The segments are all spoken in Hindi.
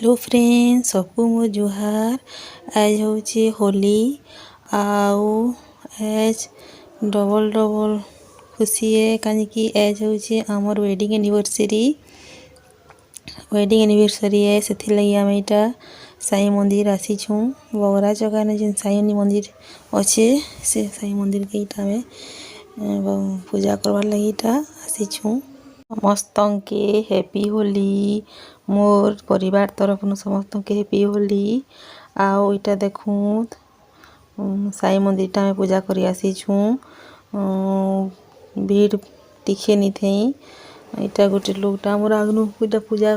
हेलो फ्रेंड्स, सबको मो जुहार। आज होचे होली आउ आज डबल डबल खुशी है कहीं आज होचे आमर वेडिंग एनिवर्सरी है। से लगी आम यहाँ साई मंदिर आसीछू। बगरा जगह जेन साई मंदिर अच्छे से साई मंदिर के आम पूजा करवार लगी आसीछू। समस्त के हैप्पी होली। मोर परिवार तरफ समस्त के हैप्पी होली। आउ इटा देखूँ साई मंदिर टा पूजा करी आसीछू। भीड़ दिखे नहीं थे। इटा गोटे लोगटा मोर आगनु इटा पूजा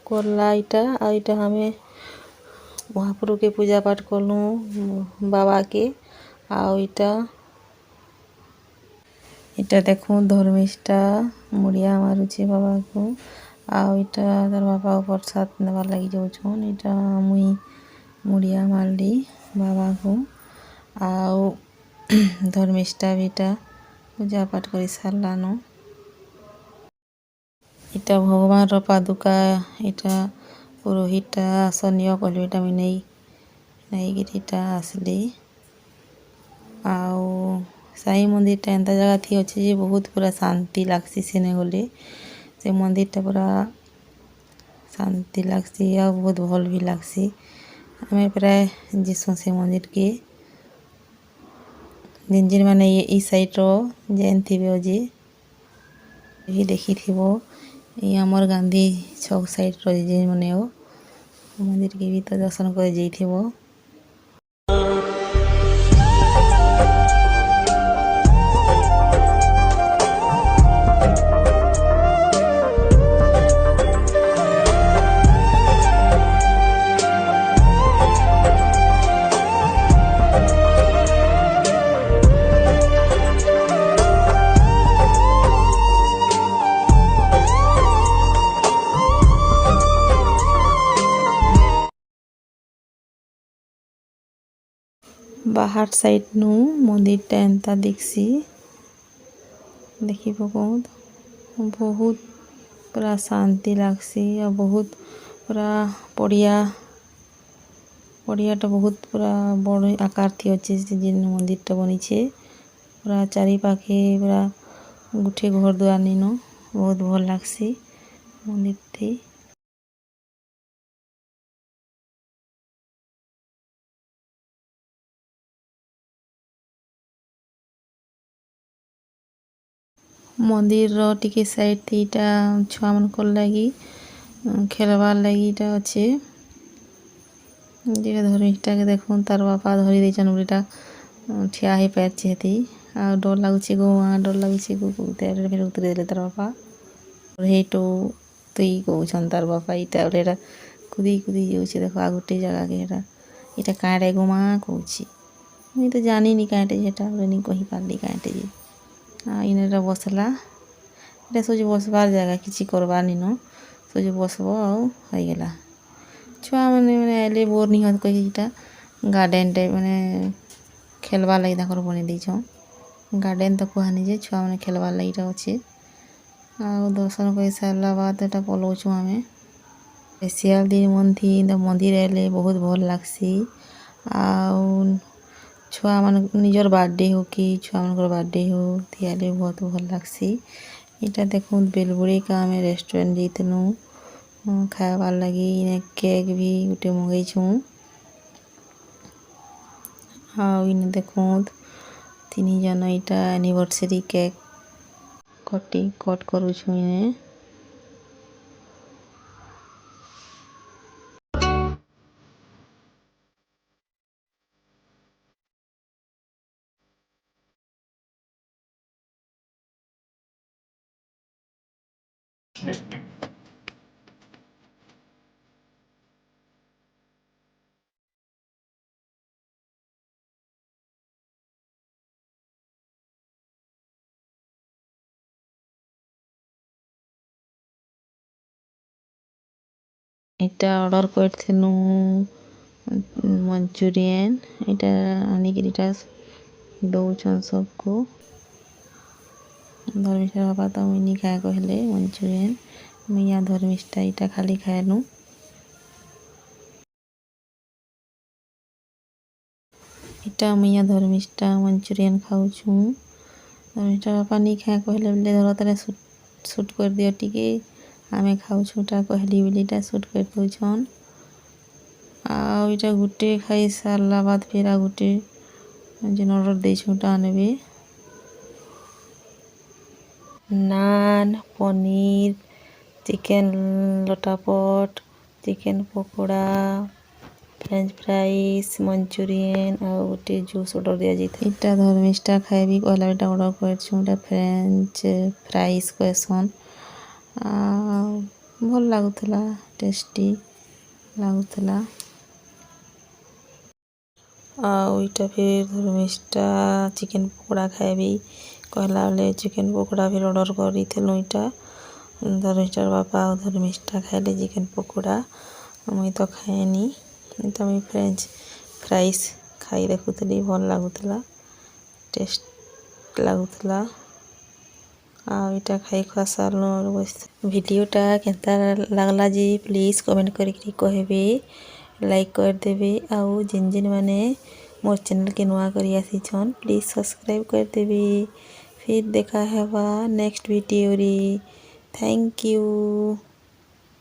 करला। इटा हमें महाप्रभु के पूजा पाठ कलु बाबा के। आउ इटा देखूँ धर्मिष्ठा मुड़िया मारुचे बाबा को। आउ इटा तार बाबा प्रसाद नेबार लगी जाऊन। इटा मुई मुड़िया मारली बाबा को। आउ धर्मिष्ठा भी इटा पूजा पाठ कर सारान। इटा भगवान रो पादुका। इटा पुरोहितटा आसनीय कहलु इटा मुई नहीं इटा आसली। आउ साई मंदिरटा एंता जगह थी अच्छे जे बहुत पूरा शांति लागसी। सेने गले से मंदिरटा पूरा शांति लागसी और बहुत भल भी लागसी। हमें प्राय जीसु से मंदिर के जिन माने ये साइड रो जैन थी जे भी देखी थी वो ये अमर गांधी चौक साइड रो जे माने वो मंदिर के भी तो दर्शन कर जाई थी वो। बाहर साइड नु मंदिरटा एंता दिखसी। देखी बहुत पूरा शांति लागसी और बहुत पूरा पड़ियाटा बहुत पूरा बड़ आकार थी अच्छे जिन मंदिरटा बनी छे। पूरा चारि पाखे पूरा गुठे घर दुआर नीनो बहुत भल लागसी मंदिर थी। मंदिर रो टिके साइड थी इटा छुआ मन कर लगी खेलबार लगी इटा अच्छे। जेटा धर्मिष्ठा के देखूँ तार बापा धरी देछन बोलीटा ठिया ही पैर छेती। आ डर लागुचे गो डर लागुचे गो फिर उतरे देले तार बापा। हेटो तुई कहउछन तार बापा इटा बोलेटा कुदी जाउछे। देखो आ गोटे जगह के इटा काँटे गो माँ कहउची। मुई तो जानी नी काँटे जेटा बोले नी कही पारली काँटे जे। इनेटा बसला इटा सोच बसबार जगह किसी करबार नीनो सोच बसबो आउ होइगला। छुआ मैंने आइले बोर नहीं होत कही इटा गार्डन टाइप मैंने खेलबार लगी ताकर बने देछन। गार्डन तो कहनी जे छुआ मैंने खेलबार लगी इटा अच्छे। आउ दर्शन कर सारला बाद एटा पलोचु आमे। स्पेशल दिन मन थी मंदिर आइले बहुत भल लागसी। आउ छुआ मान निजर बर्थडे हो कि छुआ मान बर्थडे हो थी आइले बहुत भल लागसी। इटा देखूँ बेलबुड़ी का आमे रेस्टोरेंट जीतनु खाबार लगी इने केक भी गोटे मंगई छू। हाँ इने देखूँ तीन जन इटा एनिवर्सरी केक कट करू छू इने। इटा ऑर्डर करथिनु मंचूरियन इटा आनिकिटा दौछन सबको। धर्मिष्ठा बाबा तो मुई नी खाए कहले मंचूरियन मुई धर्मिष्ठा इटा खाली खाएनु। इटा मुइया धर्मिष्ठा मंचुरियन खाऊछु। धर्मिष्ठा बापा नहीं खाए कहले बोले धर तेरे सुट कर दियो टिके आमे खाऊछु टा कहली बोलीटा सुट कर दउछन। आ इटा गुटे खाई सारला बाद फिर आ गुटे जेन ऑर्डर देछु टा नेबे। Naan paneer chicken latpat chicken pakora French fries Manchurian और गोटे जूस ऑर्डर दिया जाता। इटा धर्मिष्ठा खाइबी कहला इटा ऑर्डर करछु इटा फ्रेंच फ्राइज कहसन। भल लागुतला टेस्टी लागुतला। इटा फिर धर्मिष्ठा चिकेन पकोड़ा खाइबी कहला बेले चिकेन पकोड़ा फिर ऑर्डर करी थेलु। इटा धर्मिष्ठार बापा और धर्मिष्ठा खाइले चिकेन पकोड़ा मुई तो खाएनी। तो मुई फ्रेंच फ्राइज खाई देखुली भल लागुतला टेस्ट लागुतला। इटा खाई खुआ सारनु और बस वीडियोटा केनता लागला जी प्लीज कमेंट करके कहबे लाइक कर देबे आउ जिन जिन माने मोर चैनल के नुआ करी आसीछन प्लीज सब्सक्राइब कर देबे। फिर देखा हेबा नेक्स्ट वीडियो रे। Thank you.